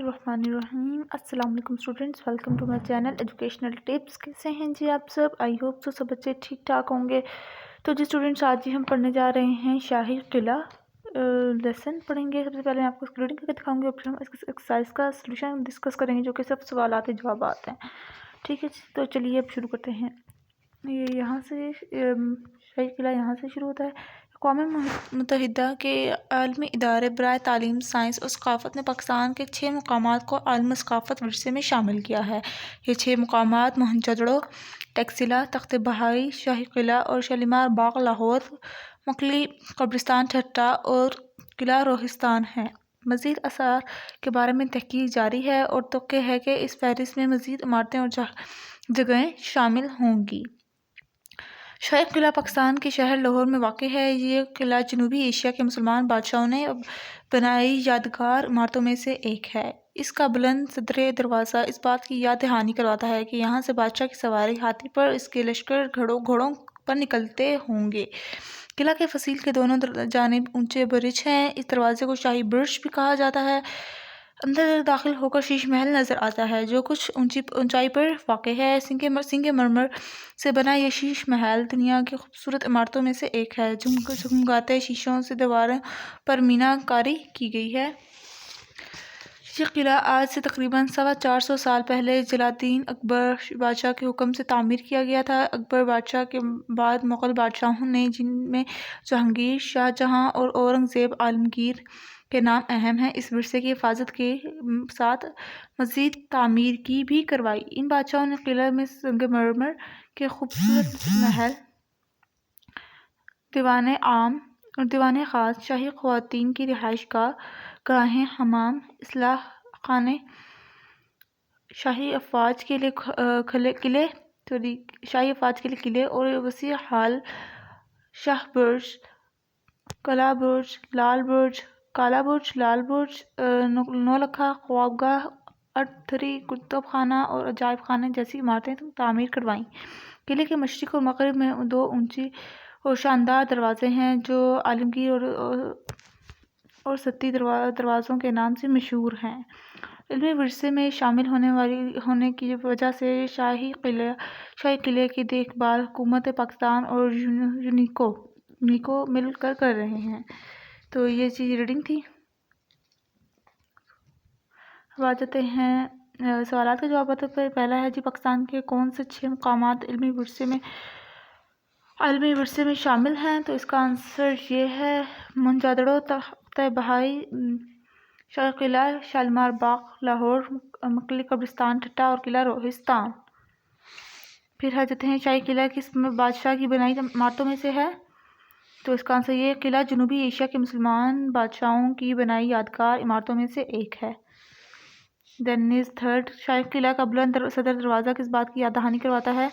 बिस्मिल्लाहिर्रहमानिर्रहीम। अस्सलाम वालेकुम students, welcome to my channel educational tips. कैसे हैं जी आप सब? आई होप तो सब बच्चे ठीक ठाक होंगे। तो जी स्टूडेंट्स, आज ही हम पढ़ने जा रहे हैं शाही किला लेसन पढ़ेंगे। सबसे पहले मैं आपको रीडिंग करके दिखाऊंगी और फिर हम इस एक्सरसाइज का सलूशन डिस्कस करेंगे, जो कि सब सवालात जवाब हैं। ठीक है, तो चलिए अब शुरू करते हैं। ये यहाँ से शाही किला यहाँ से शुरू होता है। अक़वाम मुत्तहिदा के आलमी इदारे बराए तालीम, साइंस और सक़ाफ़त ने पाकिस्तान के 6 मकामात को आलमी सक़ाफ़त विरसे में शामिल किया है। ये 6 मकामात मोहनजोदड़ो, टैक्सिला, तख्त बहाई, शाही किला और शालीमार बाग लाहौर, मकली कब्रिस्तान ठट्टा और किला रोहिस्तान हैं। मज़ीद आसार के बारे में तहकीक जारी है और तवक्को है कि इस फहरिस्त में मज़ीद इमारतें और जगहें शामिल होंगी। शाही किला पाकिस्तान के शहर लाहौर में वाक़ है। ये किला जनूबी एशिया के मुसलमान बादशाहों ने बनाई यादगार इमारतों में से एक है। इसका बुलंद सदरे दरवाज़ा इस बात की याद दहानी करवाता है कि यहाँ से बादशाह की सवारी हाथी पर इसके लश्कर घोड़ों पर निकलते होंगे। किला के फसील के दोनों जानिब ऊंचे बुर्ज हैं। इस दरवाजे को शाही बुर्ज भी कहा जाता है। अंदर दाखिल होकर शीश महल नज़र आता है, जो कुछ ऊंचाई पर वाक़ है। संगमरमर से बना ये शीश महल दुनिया की खूबसूरत इमारतों में से एक है। झमझमाते शीशों से दीवारों पर मीनाकारी की गई है। ये किला आज से तकरीबन 450 साल पहले जलालुद्दीन अकबर बादशाह के हुक्म से तामीर किया गया था। अकबर बादशाह के बाद मुग़ल बादशाहों ने, जिनमें जहांगीर, शाहजहां और औरंगज़ेब आलमगीर के नाम अहम हैं, इस विरसे की हिफाजत के साथ मज़ीद तामीर की भी करवाई। इन बादशाहों ने किले में संगमरमर के खूबसूरत महल, दीवान आम और दीवान ख़ास, शाही ख़वातीन की रिहाइश गाहें, हमाम, इसलाह खाने, शाही अफ़वाज के लिए किले और वसी हाल शाह बुर्ज, कला बुर्ज, काला बुर्ज, लाल बुर्ज, नौलखा, ख्वाबगाह, अर्थरी, कुतुब खाना और अजायब खाने जैसी इमारतें तामीर करवाईं। किले के मशरिक़ और मग़रिब में 2 ऊंची और शानदार दरवाज़े हैं, जो आलमगीर और सत्ती दरवाज़ों के नाम से मशहूर हैं। इल्मी विरसे में शामिल होने की वजह से शाही किले की देखभाल हुकूमत पाकिस्तान और यूनेस्को मिलकर कर रहे हैं। तो ये चीज़ रीडिंग थी। अब आ जाते हैं सवालात के जवाब पर। पहला है जी, पाकिस्तान के कौन से 6 मकामात आलमी विरसे में शामिल हैं? तो इसका आंसर ये है, मोहनजोदड़ो, तख्त बहाई, शाही किला, शालीमार बाग लाहौर, मकली कब्रिस्तान ठट्टा और किला रोहिस्तान। फिर आ जाते हैं, शाही किला किस बादशाह की बनाई इमारतों में से है? तो इसका आंसर ये, किला जनूबी एशिया के मुसलमान बादशाहों की बनाई यादगार इमारतों में से एक है। देन इज थर्ड, शाही किला का बुलंद सदर दरवाज़ा किस बात की याद दहानी करवाता है?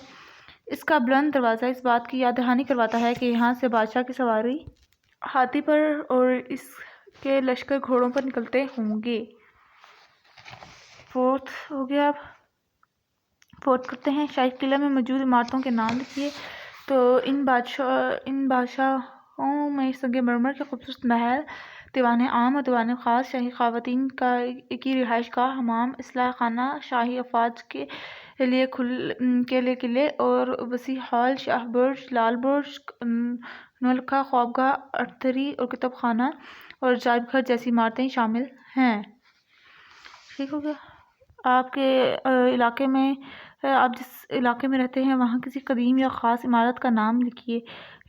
इसका बुलंद दरवाज़ा इस बात की याद दहानी करवाता है कि यहाँ से बादशाह की सवारी हाथी पर और इसके लश्कर घोड़ों पर निकलते होंगे। फोर्थ हो गया। अब फोर्थ करते हैं, शाही किला में मौजूद इमारतों के नाम लिखिए। तो इन बादशाहों में संगमरमर के खूबसूरत महल, दीवान आम और दीवान ख़ास, शाही ख़वातीन की रिहाइश गाह, हमाम, इसलाह खाना, शाही अफ़वाज के लिए किले और वसी हाल शाह बुर्ज, लाल बुर्ज, नौलखा, ख्वाबगाह, अर्थरी और कुतुब खाना और अजायब घर जैसी इमारतें शामिल हैं। ठीक हो गया। आपके इलाके में, आप जिस इलाके में रहते हैं, वहाँ किसी कदीम या ख़ास इमारत का नाम लिखिए।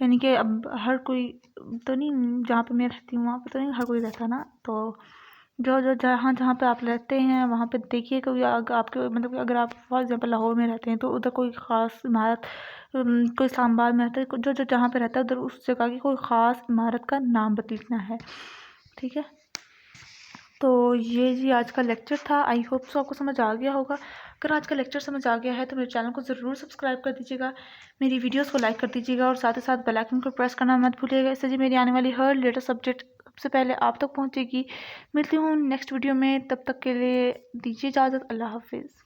यानी कि अब हर कोई तो नहीं, जहाँ पे मैं रहती हूँ वहाँ पे तो नहीं हर कोई रहता ना, तो जो जहाँ पे आप रहते हैं वहाँ पे देखिए। कोई आपके मतलब अगर आप फॉर एग्जांपल लाहौर में रहते हैं तो उधर कोई ख़ास इमारत, कोई इस्लामाबाद में रहता है, जो जहाँ पे रहता है उधर उस जगह की कोई ख़ास इमारत का नाम लिखना है। ठीक है, तो ये जी आज का लेक्चर था। आई होप सो आपको समझ आ गया होगा। अगर आज का लेक्चर समझ आ गया है तो मेरे चैनल को ज़रूर सब्सक्राइब कर दीजिएगा, मेरी वीडियोस को लाइक कर दीजिएगा और साथ ही साथ बेल आइकन को प्रेस करना मत भूलिएगा। इससे जी मेरी आने वाली हर लेटेस्ट अपडेट सबसे पहले आप तक पहुंचेगी। मिलती हूँ नेक्स्ट वीडियो में, तब तक के लिए दीजिए इजाज़त। अल्लाह हाफिज़।